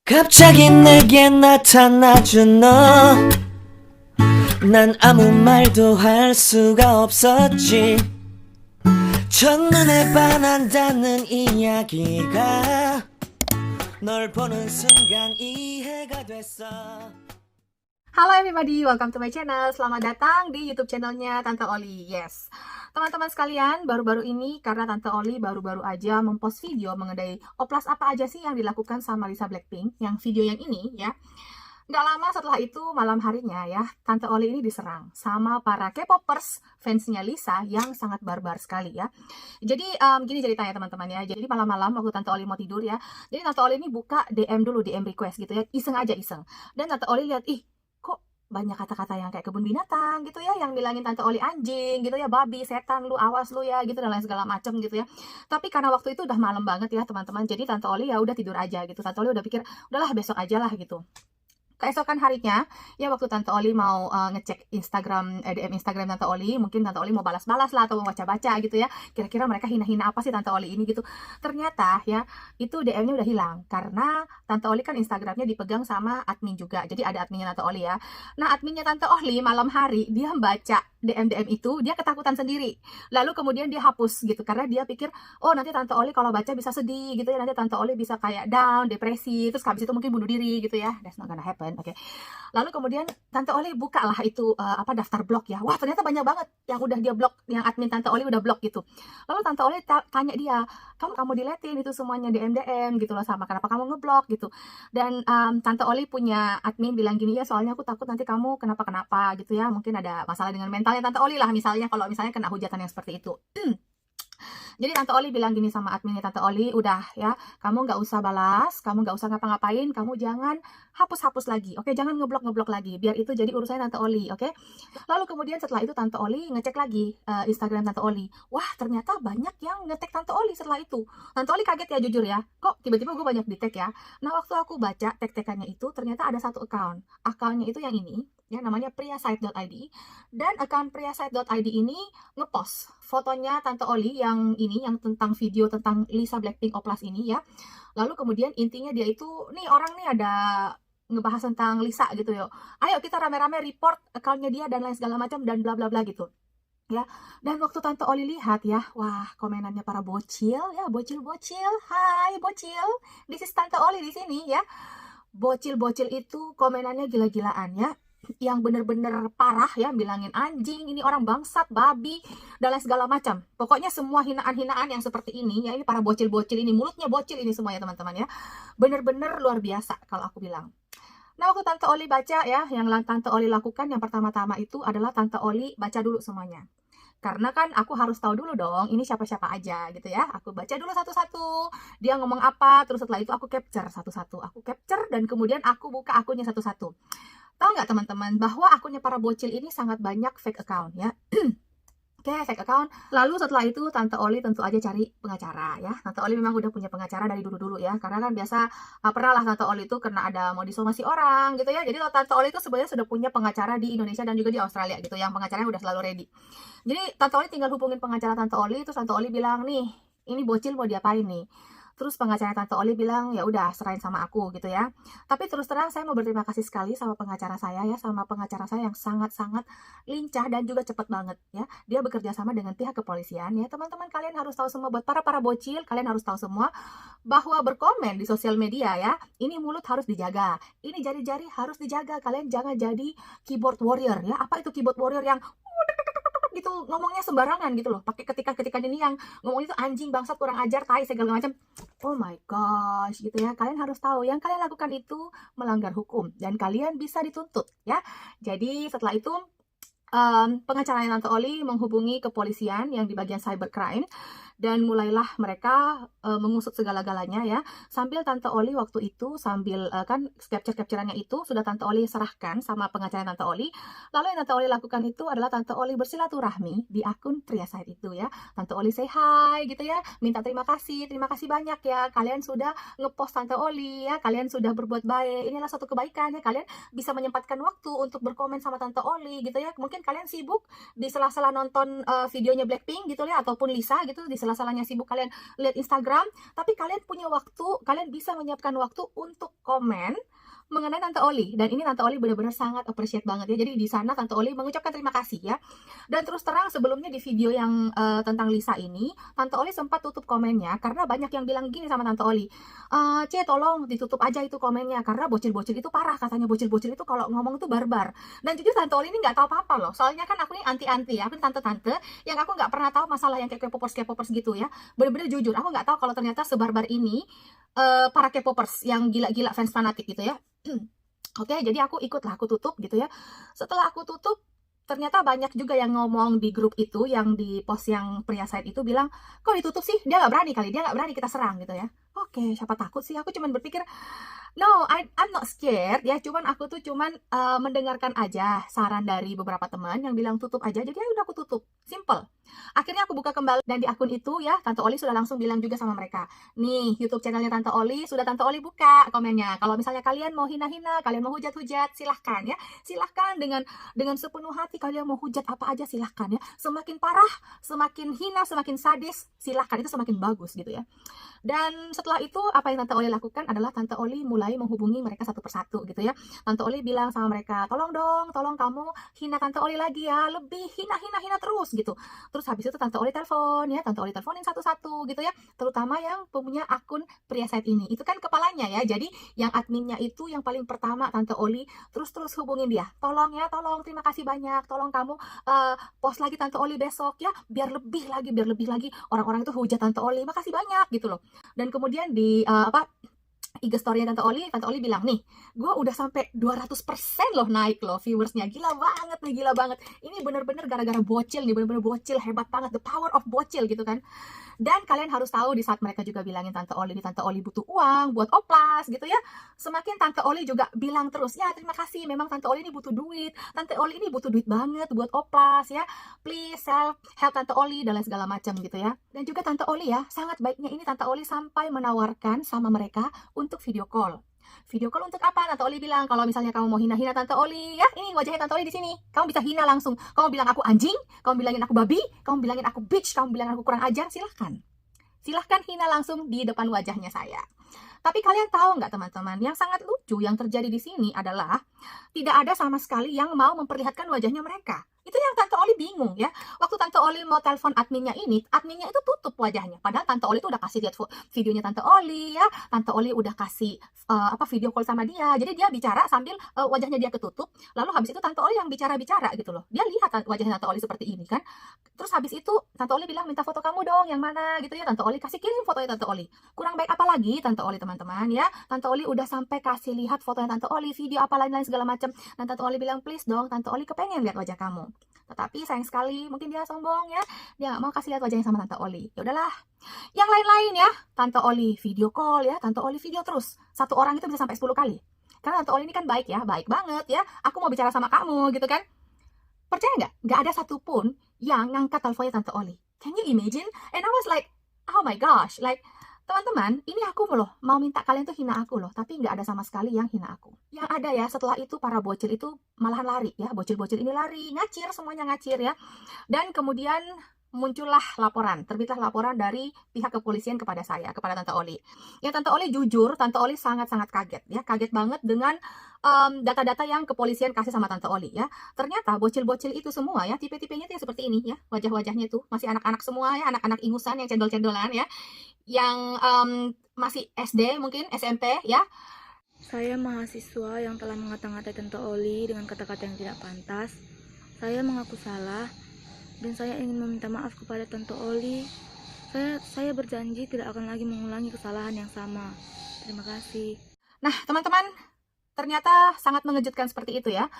갑자기 내게 나타나준 너. 난 아무 말도 할 수가 없었지. 첫눈에 반한다는 이야기가 널 보는 순간 이해가 됐어. Halo everybody, welcome to my channel. Selamat datang di YouTube channelnya Tante Oli. Yes, teman-teman sekalian, baru-baru ini karena Tante Oli baru-baru aja mempost video mengenai oplas apa aja sih yang dilakukan sama Lisa Blackpink. Yang video yang ini ya, nggak lama setelah itu malam harinya ya, Tante Oli ini diserang sama para K-popers fansnya Lisa yang sangat barbar sekali ya. Jadi gini ceritanya teman-teman ya. Jadi malam-malam waktu Tante Oli mau tidur ya, jadi Tante Oli ini buka DM dulu, DM request gitu ya, iseng aja iseng. Dan Tante Oli lihat, ih kok banyak kata-kata yang kayak kebun binatang gitu ya, yang bilangin Tante Oli anjing gitu ya, babi, setan, lu awas lu ya gitu, dan lain segala macam gitu ya. Tapi karena waktu itu udah malam banget ya teman-teman, jadi Tante Oli ya udah tidur aja gitu. Tante Oli udah pikir udahlah besok aja lah gitu. Keesokan harinya ya, waktu Tante Oli mau ngecek Instagram, DM Instagram Tante Oli, mungkin Tante Oli mau balas-balas lah atau mau baca-baca gitu ya, kira-kira mereka hina-hina apa sih Tante Oli ini gitu. Ternyata ya itu DM-nya udah hilang karena Tante Oli kan Instagramnya dipegang sama admin juga, jadi ada adminnya Tante Oli ya. Nah adminnya Tante Oli malam hari dia baca DM itu, dia ketakutan sendiri, lalu kemudian dia hapus gitu karena dia pikir oh nanti Tante Oli kalau baca bisa sedih gitu ya, nanti Tante Oli bisa kayak down, depresi, terus habis itu mungkin bunuh diri gitu ya. That's not gonna happen. Oke. Lalu kemudian Tante Oli buka lah itu daftar blok ya. Wah ternyata banyak banget yang udah dia blok, yang admin Tante Oli udah blok gitu. Lalu Tante Oli tanya dia, kamu diletin itu semuanya DM gitu loh, sama kenapa kamu ngeblok gitu. Dan Tante Oli punya admin bilang gini ya, soalnya aku takut nanti kamu kenapa-kenapa gitu ya, mungkin ada masalah dengan mentalnya Tante Oli lah misalnya, kalau misalnya kena hujatan yang seperti itu. Jadi Tante Oli bilang gini sama adminnya Tante Oli, udah ya, kamu nggak usah balas, kamu nggak usah ngapa-ngapain, kamu jangan hapus-hapus lagi, oke? Jangan ngeblok-ngeblok lagi, biar itu jadi urusannya Tante Oli, oke? Lalu kemudian setelah itu Tante Oli ngecek lagi Instagram Tante Oli. Wah ternyata banyak yang nge-tag Tante Oli setelah itu. Tante Oli kaget ya, jujur ya, kok tiba-tiba gue banyak di-tag ya. Nah waktu aku baca tag-tagannya itu, ternyata ada satu account. Accountnya itu yang ini ya, namanya priyasite.id, dan account priyasite.id ini ngepost fotonya Tante Oli yang ini, yang tentang video tentang Lisa Blackpink oplas ini ya. Lalu kemudian intinya dia itu, nih orang nih ada ngebahas tentang Lisa gitu ya, ayo kita rame-rame report accountnya dia dan lain segala macam dan bla bla bla gitu ya. Dan waktu Tante Oli lihat ya, wah komenannya para bocil ya, bocil-bocil, hai bocil, this is Tante Oli di sini ya. Bocil-bocil itu komenannya gila-gilaan ya, yang bener-bener parah ya, bilangin anjing, ini orang bangsat, babi, dan lain segala macam. Pokoknya semua hinaan-hinaan yang seperti ini ya, ini para bocil-bocil ini, mulutnya bocil ini semuanya teman-teman ya, bener-bener luar biasa kalau aku bilang. Nah waktu Tante Oli baca ya, yang Tante Oli lakukan yang pertama-tama itu adalah Tante Oli baca dulu semuanya. Karena kan aku harus tahu dulu dong ini siapa-siapa aja gitu ya. Aku baca dulu satu-satu, dia ngomong apa, terus setelah itu aku capture satu-satu. Aku capture dan kemudian aku buka akunnya satu-satu. Tahu nggak teman-teman bahwa akunnya para bocil ini sangat banyak fake account ya. Oke, fake account. Lalu setelah itu Tante Oli tentu aja cari pengacara ya. Tante Oli memang udah punya pengacara dari dulu-dulu ya. Karena kan biasa pernah lah Tante Oli itu kena ada mau disomasi orang gitu ya. Jadi Tante Oli itu sebenarnya sudah punya pengacara di Indonesia dan juga di Australia gitu. Yang pengacaranya udah selalu ready. Jadi Tante Oli tinggal hubungin pengacara Tante Oli, terus Tante Oli bilang, nih ini bocil mau diapain nih. Terus pengacara Tante Oli bilang, ya udah serahin sama aku gitu ya. Tapi terus terang saya mau berterima kasih sekali sama pengacara saya ya, sama pengacara saya yang sangat-sangat lincah dan juga cepet banget ya. Dia bekerja sama dengan pihak kepolisian ya. Teman-teman kalian harus tahu semua, buat para bocil, kalian harus tahu semua bahwa berkomen di sosial media ya, ini mulut harus dijaga, ini jari-jari harus dijaga. Kalian jangan jadi keyboard warrior ya. Apa itu keyboard warrior yang gitu ngomongnya sembarangan gitu loh, pakai ketikan-ketikan ini yang ngomong itu anjing, bangsat, kurang ajar, tai, segala macam. Oh my gosh gitu ya. Kalian harus tahu yang kalian lakukan itu melanggar hukum dan kalian bisa dituntut ya. Jadi setelah itu pengacara Tante Oli menghubungi kepolisian yang di bagian cybercrime, dan mulailah mereka mengusut segala-galanya ya. Sambil Tante Oli waktu itu, sambil kan capture-capturannya itu sudah Tante Oli serahkan sama pengacara Tante Oli. Lalu yang Tante Oli lakukan itu adalah Tante Oli bersilaturahmi di akun Priyasite itu ya. Tante Oli say hi gitu ya, minta terima kasih banyak ya, kalian sudah ngepost Tante Oli ya, kalian sudah berbuat baik, inilah suatu kebaikan ya, kalian bisa menyempatkan waktu untuk berkomen sama Tante Oli gitu ya. Mungkin kalian sibuk di sela-sela nonton videonya Blackpink gitu ya, ataupun Lisa gitu, di sela-selanya sibuk kalian lihat Instagram, tapi kalian punya waktu, kalian bisa menyiapkan waktu untuk komen mengenai Tante Oli. Dan ini Tante Oli benar-benar sangat appreciate banget ya. Jadi di sana Tante Oli mengucapkan terima kasih ya. Dan terus terang sebelumnya di video yang tentang Lisa ini, Tante Oli sempat tutup komennya karena banyak yang bilang gini sama Tante Oli, tolong ditutup aja itu komennya karena bocil-bocil itu parah, katanya bocil-bocil itu kalau ngomong itu barbar. Dan jujur Tante Oli ini nggak tahu apa-apa loh, soalnya kan aku ini anti-anti ya, aku ini tante-tante yang aku nggak pernah tahu masalah yang kayak K-popers gitu ya. Bener-bener jujur, aku nggak tahu kalau ternyata sebarbar ini para K-popers yang gila-gila fans fanatik gitu ya. Oke, jadi aku ikutlah, aku tutup gitu ya. Setelah aku tutup, ternyata banyak juga yang ngomong di grup itu, yang di post yang pria side itu bilang, kok ditutup sih? Dia nggak berani kali, dia nggak berani kita serang gitu ya. Oke, siapa takut sih? Aku cuman berpikir, no, I'm not scared ya. Cuman aku tuh cuman mendengarkan aja saran dari beberapa teman yang bilang tutup aja. Jadi ya udah aku tutup, simple. Akhirnya aku buka kembali dan di akun itu ya Tante Oli sudah langsung bilang juga sama mereka, nih YouTube channelnya Tante Oli sudah Tante Oli buka komennya. Kalau misalnya kalian mau hina-hina, kalian mau hujat-hujat, silahkan ya. Silahkan dengan sepenuh hati kalian mau hujat apa aja silahkan ya. Semakin parah, semakin hina, semakin sadis, silahkan, itu semakin bagus gitu ya. Dan setelah itu apa yang Tante Oli lakukan adalah Tante Oli mulai menghubungi mereka satu persatu gitu ya. Tante Oli bilang sama mereka, tolong dong, tolong kamu hina Tante Oli lagi ya, lebih hina terus gitu. Terus habis itu Tante Oli telepon ya, Tante Oli teleponin satu-satu gitu ya, terutama yang punya akun pria site ini. Itu kan kepalanya ya, jadi yang adminnya itu yang paling pertama Tante Oli terus hubungin dia, tolong ya, tolong, terima kasih banyak, tolong kamu post lagi Tante Oli besok ya, biar lebih lagi orang-orang itu hujat Tante Oli, makasih banyak gitu loh. Dan kemudian di IG story-nya Tante Oli bilang, nih, gue udah sampai 200% loh naik loh viewersnya, gila banget nih, gila banget. Ini bener-bener gara-gara bocil nih, bener-bener bocil, hebat banget, the power of bocil gitu kan. Dan kalian harus tahu di saat mereka juga bilangin Tante Oli butuh uang buat oplas gitu ya. Semakin Tante Oli juga bilang terus, ya terima kasih, memang Tante Oli ini butuh duit. Tante Oli ini butuh duit banget buat oplas ya. Please help Tante Oli dan lain segala macam gitu ya. Dan juga Tante Oli ya, sangat baiknya ini Tante Oli sampai menawarkan sama mereka untuk video call. Video call untuk apa? Tante Oli bilang, kalau misalnya kamu mau hina-hina Tante Oli, ya ini wajahnya Tante Oli di sini. Kamu bisa hina langsung. Kamu bilang aku anjing, kamu bilangin aku babi, kamu bilangin aku bitch, kamu bilangin aku kurang ajar, silahkan. Silahkan hina langsung di depan wajahnya saya. Tapi kalian tahu nggak teman-teman, yang sangat lucu yang terjadi di sini adalah tidak ada sama sekali yang mau memperlihatkan wajahnya mereka. Itu yang Tante Oli bingung ya. Waktu Tante Oli mau telepon adminnya itu tutup wajahnya. Padahal Tante Oli itu udah kasih lihat videonya Tante Oli ya. Tante Oli udah kasih video call sama dia. Jadi dia bicara sambil wajahnya dia ketutup. Lalu habis itu Tante Oli yang bicara-bicara gitu loh. Dia lihat wajahnya Tante Oli seperti ini kan. Terus habis itu Tante Oli bilang, minta foto kamu dong, yang mana gitu ya. Tante Oli kasih kirim fotonya Tante Oli. Kurang baik apa lagi Tante Oli teman-teman ya. Tante Oli udah sampai kasih lihat fotonya Tante Oli, video apa lain-lain segala macam. Dan Tante Oli bilang, please dong, Tante Oli kepengen lihat wajah kamu. Tetapi sayang sekali, mungkin dia sombong ya, dia nggak mau kasih lihat wajahnya sama Tante Oli. Ya udahlah. Yang lain-lain ya, Tante Oli video call ya, Tante Oli video terus. Satu orang itu bisa sampai 10 kali. Karena Tante Oli ini kan baik ya, baik banget ya. Aku mau bicara sama kamu gitu kan. Percaya nggak? Nggak ada satupun yang ngangkat teleponnya Tante Oli. Can you imagine? And I was like, oh my gosh, like, teman-teman, ini aku loh, mau minta kalian tuh hina aku loh, tapi nggak ada sama sekali yang hina aku. Yang ada ya, setelah itu para bocil itu malahan lari ya, bocil-bocil ini lari, ngacir, semuanya ngacir ya. Dan kemudian muncullah laporan, terbitlah laporan dari pihak kepolisian kepada saya, kepada Tante Oli. Yang Tante Oli jujur, Tante Oli sangat-sangat kaget ya, kaget banget dengan data-data yang kepolisian kasih sama Tante Oli ya. Ternyata bocil-bocil itu semua ya, tipe-tipenya tuh seperti ini ya, wajah-wajahnya tuh masih anak-anak semua ya, anak-anak ingusan yang cendol-cendolan ya, yang masih SD mungkin, SMP ya. Saya mahasiswa yang telah mengata-ngatai Tante Oli dengan kata-kata yang tidak pantas. Saya mengaku salah dan saya ingin meminta maaf kepada Tante Oli. Saya berjanji tidak akan lagi mengulangi kesalahan yang sama. Terima kasih. Nah, teman-teman, ternyata sangat mengejutkan seperti itu ya.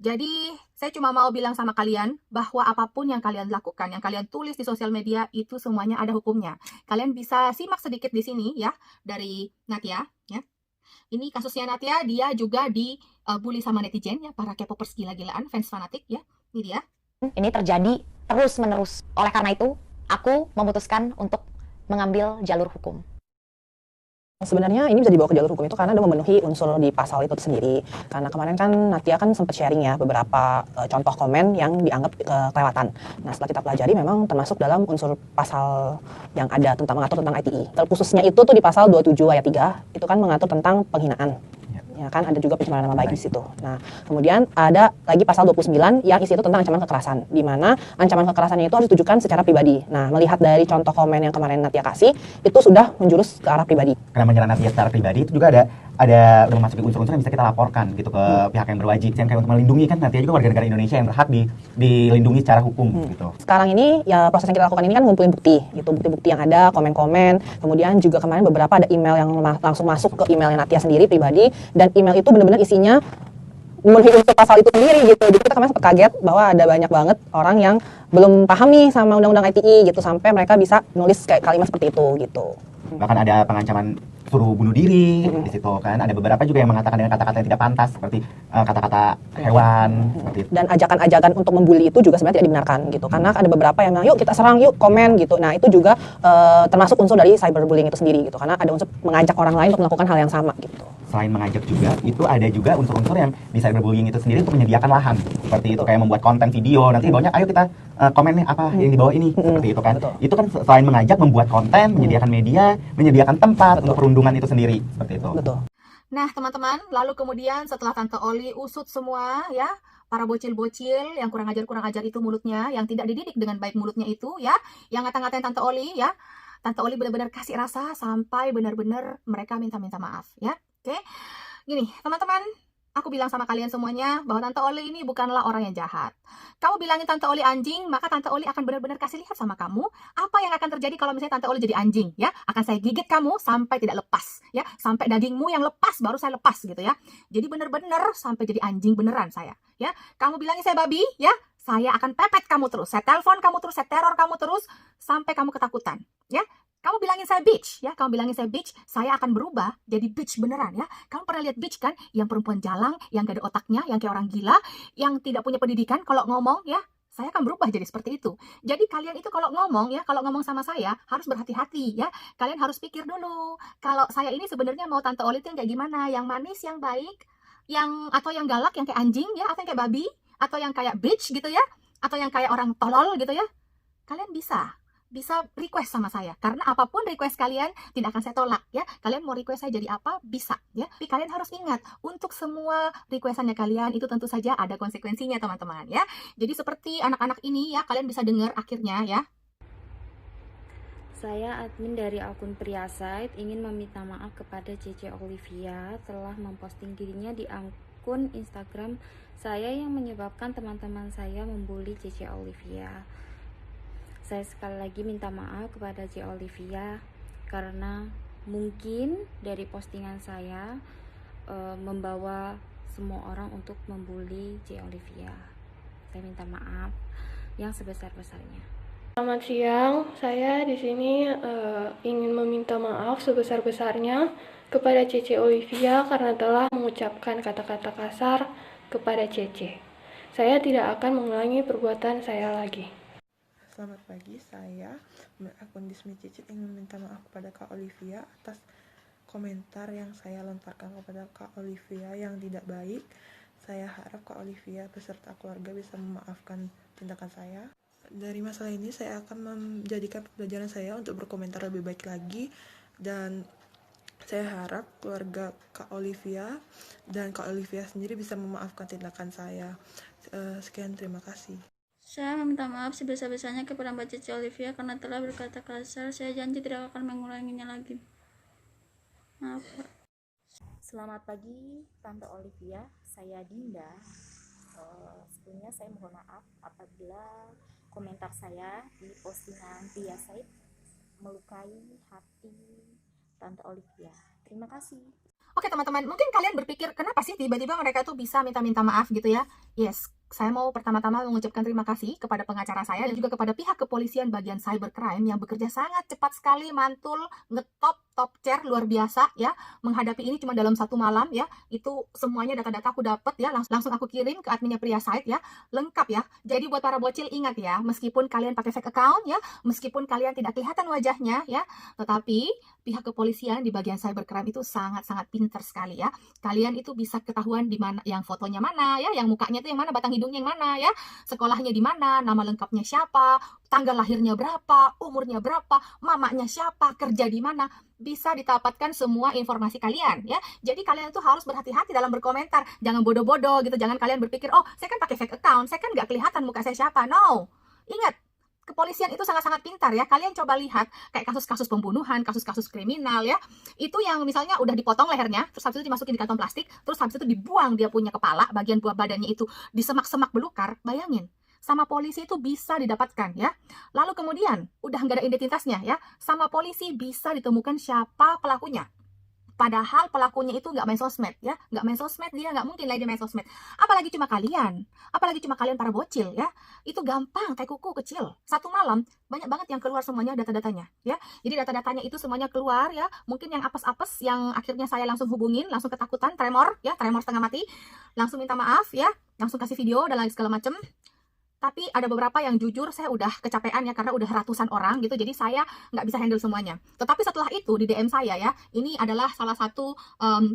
Jadi, saya cuma mau bilang sama kalian bahwa apapun yang kalian lakukan, yang kalian tulis di sosial media, itu semuanya ada hukumnya. Kalian bisa simak sedikit di sini ya, dari Natia ya. Ini kasusnya Natia, dia juga dibully sama netizen ya, para K-popers gila-gilaan, fans fanatik ya. Ini dia. Ini terjadi terus-menerus. Oleh karena itu, aku memutuskan untuk mengambil jalur hukum. Sebenarnya ini bisa dibawa ke jalur hukum itu karena udah memenuhi unsur di pasal itu sendiri. Karena kemarin kan Natia kan sempat sharing ya beberapa contoh komen yang dianggap kelewatan. Nah setelah kita pelajari memang termasuk dalam unsur pasal yang ada tentang mengatur tentang ITE. Terkhususnya itu tuh di pasal 27 ayat 3 itu kan mengatur tentang penghinaan. Ya kan ada juga pencemaran nama baik di situ. Nah, kemudian ada lagi pasal 29 yang isi itu tentang ancaman kekerasan, di mana ancaman kekerasannya itu harus ditujukan secara pribadi. Nah, melihat dari contoh komen yang kemarin Natia kasih, itu sudah menjurus ke arah pribadi. Karena menyerang Natia secara pribadi itu juga ada udah memasuki unsur-unsur yang bisa kita laporkan gitu ke pihak yang berwajib, yang kayak untuk melindungi kan Natia juga warga negara Indonesia yang berhak dilindungi secara hukum gitu. Sekarang ini ya proses yang kita lakukan ini kan ngumpulin bukti gitu, bukti-bukti yang ada, komen-komen, kemudian juga kemarin beberapa ada email yang langsung masuk ke emailnya Natia sendiri pribadi, dan email itu benar-benar isinya memenuhi unsur pasal itu sendiri gitu. Jadi kita kemarin sempat kaget bahwa ada banyak banget orang yang belum paham nih sama undang-undang ITE gitu, sampai mereka bisa nulis kayak kalimat seperti itu gitu. Bahkan ada pengancaman suruh bunuh diri di situ kan. Ada beberapa juga yang mengatakan dengan kata-kata yang tidak pantas seperti kata-kata hewan seperti itu. Dan ajakan-ajakan untuk membuli itu juga sebenarnya tidak dibenarkan gitu. Karena ada beberapa yang bilang, yuk kita serang, yuk komen gitu. Nah itu juga termasuk unsur dari cyberbullying itu sendiri gitu. Karena ada unsur mengajak orang lain untuk melakukan hal yang sama gitu. Selain mengajak juga, itu ada juga unsur-unsur yang di cyberbullying itu sendiri untuk menyediakan lahan. Seperti itu, kayak membuat konten video, nanti bawahnya ayo kita komen nih apa yang di bawah ini. Seperti itu kan. Betul. Itu kan selain mengajak, membuat konten, menyediakan media, menyediakan tempat untuk perundungan itu sendiri. Seperti itu. Betul. Nah, teman-teman, lalu kemudian setelah Tante Oli usut semua ya, para bocil-bocil yang kurang ajar itu mulutnya, yang tidak dididik dengan baik mulutnya itu ya, yang ngata-ngatain Tante Oli ya. Tante Oli benar-benar kasih rasa sampai benar-benar mereka minta maaf ya. Oke. Gini, teman-teman, aku bilang sama kalian semuanya bahwa Tante Oli ini bukanlah orang yang jahat. Kamu bilangin Tante Oli anjing, maka Tante Oli akan benar-benar kasih lihat sama kamu apa yang akan terjadi kalau misalnya Tante Oli jadi anjing ya. Akan saya gigit kamu sampai tidak lepas ya, sampai dagingmu yang lepas baru saya lepas gitu ya. Jadi benar-benar sampai jadi anjing beneran saya ya. Kamu bilangin saya babi ya, saya akan pepet kamu terus. Saya telepon kamu terus, saya teror kamu terus sampai kamu ketakutan ya. Kamu bilangin saya bitch ya, kamu bilangin saya bitch, saya akan berubah jadi bitch beneran ya. Kamu pernah lihat bitch kan, yang perempuan jalang, yang gak ada otaknya, yang kayak orang gila, yang tidak punya pendidikan kalau ngomong ya, saya akan berubah jadi seperti itu. Jadi kalian itu kalau ngomong ya, kalau ngomong sama saya harus berhati-hati ya. Kalian harus pikir dulu, kalau saya ini sebenarnya mau Tante Oli itu yang kayak gimana, yang manis, yang baik, yang atau yang galak, yang kayak anjing ya, atau yang kayak babi, atau yang kayak bitch gitu ya, atau yang kayak orang tolol gitu ya. Kalian bisa request sama saya, karena apapun request kalian tidak akan saya tolak ya. Kalian mau request saya jadi apa bisa ya, tapi kalian harus ingat untuk semua requestannya kalian itu tentu saja ada konsekuensinya teman-teman ya. Jadi seperti anak-anak ini ya, kalian bisa dengar akhirnya ya. Saya admin dari akun Priasite ingin meminta maaf kepada Cece Olivia telah memposting dirinya di akun Instagram saya yang menyebabkan teman-teman saya membuli Cece Olivia. Saya sekali lagi minta maaf kepada Cece Olivia karena mungkin dari postingan saya membawa semua orang untuk membuli Cece Olivia. Saya minta maaf yang sebesar-besarnya. Selamat siang, saya di sini ingin meminta maaf sebesar-besarnya kepada Cece Olivia karena telah mengucapkan kata-kata kasar kepada Cece. Saya tidak akan mengulangi perbuatan saya lagi. Selamat pagi, saya akun Dismi Cicit ingin meminta maaf kepada Kak Olivia atas komentar yang saya lontarkan kepada Kak Olivia yang tidak baik. Saya harap Kak Olivia beserta keluarga bisa memaafkan tindakan saya. Dari masalah ini saya akan menjadikan pembelajaran saya untuk berkomentar lebih baik lagi, dan saya harap keluarga Kak Olivia dan Kak Olivia sendiri bisa memaafkan tindakan saya. Sekian, terima kasih. Saya meminta maaf sebesar-besarnya kepada Mbak Cece Olivia karena telah berkata kasar. Saya janji tidak akan mengulanginya lagi. Maaf, Pak. Selamat pagi Tante Olivia, saya Dinda. Sebelumnya saya mohon maaf apabila komentar saya di postingan Priasite melukai hati Tante Olivia. Terima kasih. Oke teman-teman, mungkin kalian berpikir kenapa sih tiba-tiba mereka tuh bisa minta maaf gitu ya. Yes, saya mau pertama-tama mengucapkan terima kasih kepada pengacara saya dan juga kepada pihak kepolisian bagian cybercrime yang bekerja sangat cepat sekali, mantul, ngetop, top chair luar biasa ya, menghadapi ini cuma dalam 1 malam ya. Itu semuanya data-data aku dapat ya, langsung aku kirim ke adminnya Pria Site ya, lengkap ya. Jadi buat para bocil ingat ya, meskipun kalian pakai fake account ya, meskipun kalian tidak kelihatan wajahnya ya, tetapi pihak kepolisian di bagian cybercrime itu sangat-sangat pinter sekali ya. Kalian itu bisa ketahuan di mana yang fotonya mana ya, yang mukanya itu yang mana, batang hidungnya yang mana ya, sekolahnya di mana, nama lengkapnya siapa, tanggal lahirnya berapa, umurnya berapa, mamanya siapa, kerja di mana, bisa didapatkan semua informasi kalian ya. Jadi kalian tuh harus berhati-hati dalam berkomentar, jangan bodoh-bodoh gitu, jangan kalian berpikir, oh saya kan pakai fake account, saya kan nggak kelihatan muka saya siapa. No, ingat, kepolisian itu sangat-sangat pintar ya. Kalian coba lihat kayak kasus-kasus pembunuhan, kasus-kasus kriminal ya. Itu yang misalnya udah dipotong lehernya, terus habis itu dimasukin di kantong plastik, terus habis itu dibuang dia punya kepala, bagian buah badannya itu di semak-semak belukar. Bayangin, sama polisi itu bisa didapatkan ya. Lalu kemudian udah nggak ada identitasnya ya, sama polisi bisa ditemukan siapa pelakunya. Padahal pelakunya itu nggak main sosmed ya, nggak main sosmed, dia nggak mungkin lah dia main sosmed. Apalagi cuma kalian para bocil ya, itu gampang kayak kuku kecil. 1 malam banyak banget yang keluar semuanya data-datanya ya. Jadi data-datanya itu semuanya keluar ya. Mungkin yang apes-apes yang akhirnya saya langsung hubungin, langsung ketakutan, tremor ya, tremor setengah mati, langsung minta maaf ya, langsung kasih video dan lain segala macem. Tapi ada beberapa yang jujur saya udah kecapean ya, karena udah ratusan orang gitu, jadi saya nggak bisa handle semuanya. Tetapi setelah itu di DM saya ya, ini adalah salah satu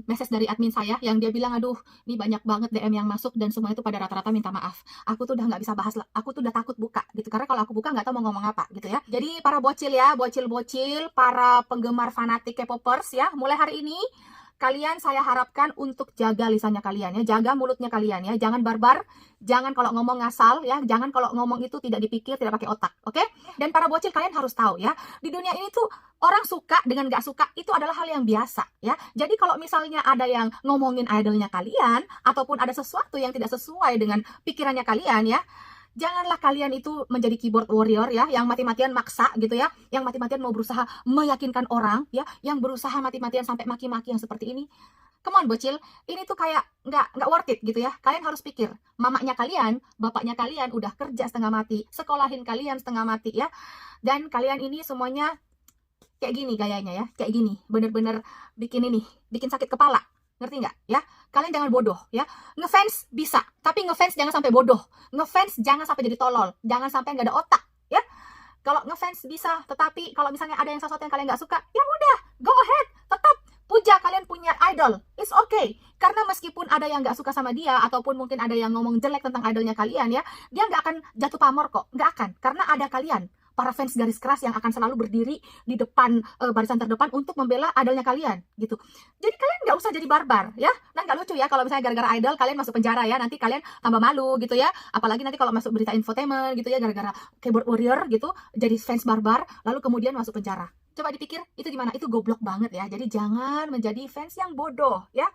message dari admin saya yang dia bilang, aduh ini banyak banget DM yang masuk dan semua itu pada rata-rata minta maaf. Aku tuh udah nggak bisa bahas, aku tuh udah takut buka gitu, karena kalau aku buka nggak tahu mau ngomong apa gitu ya. Jadi para bocil ya, bocil-bocil, para penggemar fanatik K-popers ya, mulai hari ini kalian saya harapkan untuk jaga lisannya kalian ya, jaga mulutnya kalian ya, jangan barbar, jangan kalau ngomong ngasal ya, jangan kalau ngomong itu tidak dipikir, tidak pakai otak, oke? Dan para bocil kalian harus tahu ya, di dunia ini tuh orang suka dengan gak suka itu adalah hal yang biasa ya. Jadi kalau misalnya ada yang ngomongin idolnya kalian, ataupun ada sesuatu yang tidak sesuai dengan pikirannya kalian ya, janganlah kalian itu menjadi keyboard warrior ya, yang mati-matian maksa gitu ya, yang mati-matian mau berusaha meyakinkan orang ya, yang berusaha mati-matian sampai maki-maki yang seperti ini. Come on bocil, ini tuh kayak nggak worth it gitu ya. Kalian harus pikir, mamanya kalian, bapaknya kalian udah kerja setengah mati, sekolahin kalian setengah mati ya, dan kalian ini semuanya kayak gini gayanya ya, kayak gini, bener-bener bikin sakit kepala. Ngerti nggak ya? Kalian jangan bodoh ya. Ngefans bisa, tapi ngefans jangan sampai bodoh. Ngefans jangan sampai jadi tolol, jangan sampai nggak ada otak ya. Kalau ngefans bisa, tetapi kalau misalnya ada yang sesuatu yang kalian nggak suka, ya udah, go ahead, tetap puja kalian punya idol, it's okay. Karena meskipun ada yang nggak suka sama dia, ataupun mungkin ada yang ngomong jelek tentang idolnya kalian ya, dia nggak akan jatuh pamor kok, nggak akan. Karena ada kalian, para fans garis keras yang akan selalu berdiri di depan barisan terdepan untuk membela idolnya kalian gitu. Jadi kalian nggak usah jadi barbar ya. Nah nggak lucu ya kalau misalnya gara-gara idol kalian masuk penjara ya, nanti kalian tambah malu gitu ya. Apalagi nanti kalau masuk berita infotainment gitu ya, gara-gara keyboard warrior gitu jadi fans barbar lalu kemudian masuk penjara. Coba dipikir itu gimana, itu goblok banget ya. Jadi jangan menjadi fans yang bodoh ya.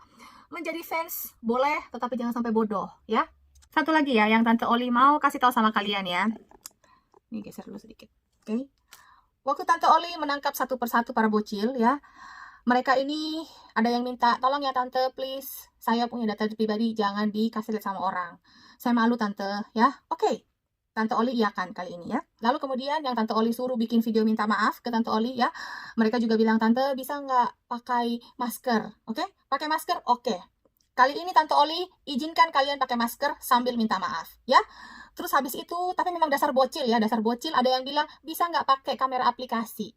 Menjadi fans boleh tetapi jangan sampai bodoh ya. Satu lagi ya yang Tante Oli mau kasih tahu sama kalian ya. Ini geser dulu sedikit. Oke. Waktu Tante Oli menangkap satu persatu para bocil ya, mereka ini ada yang minta, tolong ya Tante please, saya punya data pribadi jangan dikasih lihat sama orang. Saya malu Tante ya. Oke. Tante Oli iyakan kali ini ya. Lalu kemudian yang Tante Oli suruh bikin video minta maaf ke Tante Oli ya. Mereka juga bilang, Tante bisa nggak pakai masker? Oke? Pakai masker? Oke. Kali ini Tante Oli izinkan kalian pakai masker sambil minta maaf ya. Terus habis itu, tapi memang dasar bocil ya, dasar bocil ada yang bilang, bisa nggak pakai kamera aplikasi?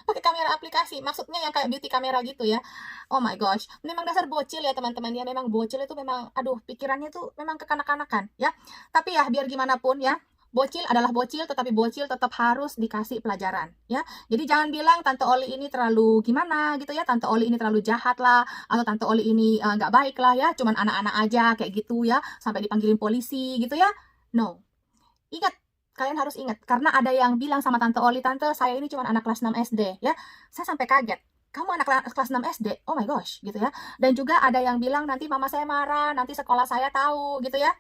Pakai kamera aplikasi, maksudnya yang kayak beauty kamera gitu ya. Oh my gosh, memang dasar bocil ya teman-teman ya, memang bocil itu memang, aduh pikirannya tuh memang kekanak-kanakan ya. Tapi ya biar gimana pun ya, bocil adalah bocil, tetapi bocil tetap harus dikasih pelajaran ya. Jadi jangan bilang Tante Oli ini terlalu gimana gitu ya, Tante Oli ini terlalu jahat lah, atau Tante Oli ini nggak baik lah ya, cuman anak-anak aja kayak gitu ya, sampai dipanggilin polisi gitu ya. No, ingat, kalian harus ingat, karena ada yang bilang sama Tante Oli, Tante saya ini cuma anak kelas 6 SD ya. Saya sampai kaget, kamu anak kelas 6 SD, oh my gosh gitu ya. Dan juga ada yang bilang nanti mama saya marah, nanti sekolah saya tahu gitu ya.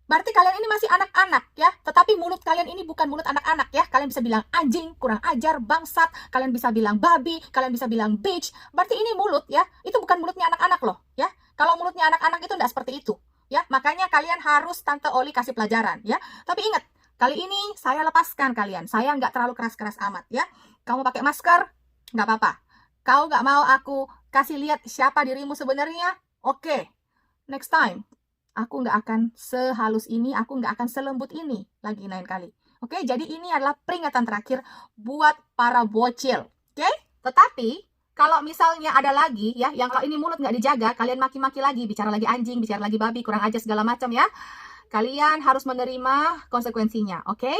Berarti kalian ini masih anak-anak ya, tetapi mulut kalian ini bukan mulut anak-anak ya. Kalian bisa bilang anjing, kurang ajar, bangsat, kalian bisa bilang babi, kalian bisa bilang bitch. Berarti ini mulut ya, itu bukan mulutnya anak-anak loh ya. Kalau mulutnya anak-anak itu enggak seperti itu ya. Makanya kalian harus Tante Oli kasih pelajaran ya. Tapi ingat, kali ini saya lepaskan kalian. Saya nggak terlalu keras-keras amat ya. Kamu pakai masker, nggak apa-apa. Kau nggak mau aku kasih lihat siapa dirimu sebenarnya? Oke, next time. Aku nggak akan sehalus ini, aku nggak akan selembut ini lagi lain kali. Oke, jadi ini adalah peringatan terakhir buat para bocil. Oke, tetapi kalau misalnya ada lagi ya, yang kalau ini mulut nggak dijaga, kalian maki-maki lagi, bicara lagi anjing, bicara lagi babi, kurang ajar segala macam ya. Kalian harus menerima konsekuensinya, oke?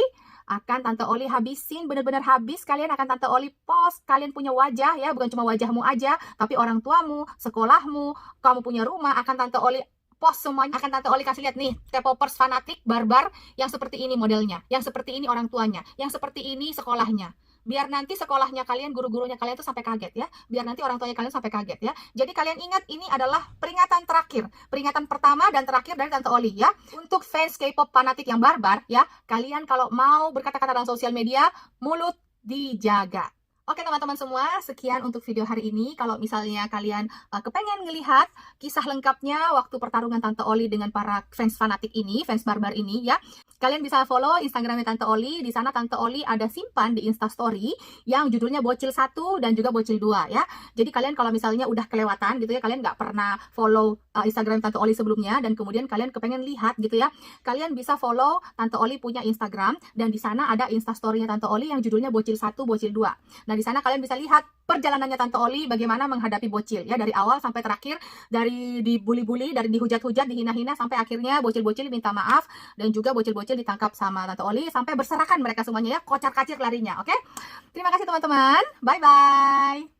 Akan Tante Oli habisin, benar-benar habis. Kalian akan Tante Oli post, kalian punya wajah ya, bukan cuma wajahmu aja, tapi orang tuamu, sekolahmu, kamu punya rumah, akan Tante Oli post semuanya, akan Tante Oli kasih lihat nih, K-popers fanatik, barbar, yang seperti ini modelnya, yang seperti ini orang tuanya, yang seperti ini sekolahnya. Biar nanti sekolahnya kalian, guru-gurunya kalian tuh sampai kaget ya. Biar nanti orang tuanya kalian sampai kaget ya. Jadi kalian ingat, ini adalah peringatan terakhir. Peringatan pertama dan terakhir dari Tante Oli ya. Untuk fans K-pop fanatik yang barbar ya, kalian kalau mau berkata-kata dalam sosial media, mulut dijaga. Oke teman-teman semua, sekian untuk video hari ini. Kalau misalnya kalian kepengen ngelihat kisah lengkapnya waktu pertarungan Tante Oli dengan para fans fanatik ini, fans barbar ini ya, kalian bisa follow Instagramnya Tante Oli. Di sana Tante Oli ada simpan di Instastory yang judulnya Bocil 1 dan juga Bocil 2 ya. Jadi kalian kalau misalnya udah kelewatan gitu ya, kalian nggak pernah follow Instagram Tante Oli sebelumnya dan kemudian kalian kepengen lihat gitu ya, kalian bisa follow Tante Oli punya Instagram dan di sana ada Instastory-nya Tante Oli yang judulnya Bocil 1, Bocil 2. Nah, di sana kalian bisa lihat perjalanannya Tante Oli bagaimana menghadapi bocil ya, dari awal sampai terakhir, dari dibully-bully, dari dihujat-hujat, dihina-hina, sampai akhirnya bocil-bocil minta maaf dan juga bocil-bocil ditangkap sama Tante Oli sampai berserakan mereka semuanya ya, kocar-kacir larinya. Oke? Terima kasih teman-teman. Bye-bye.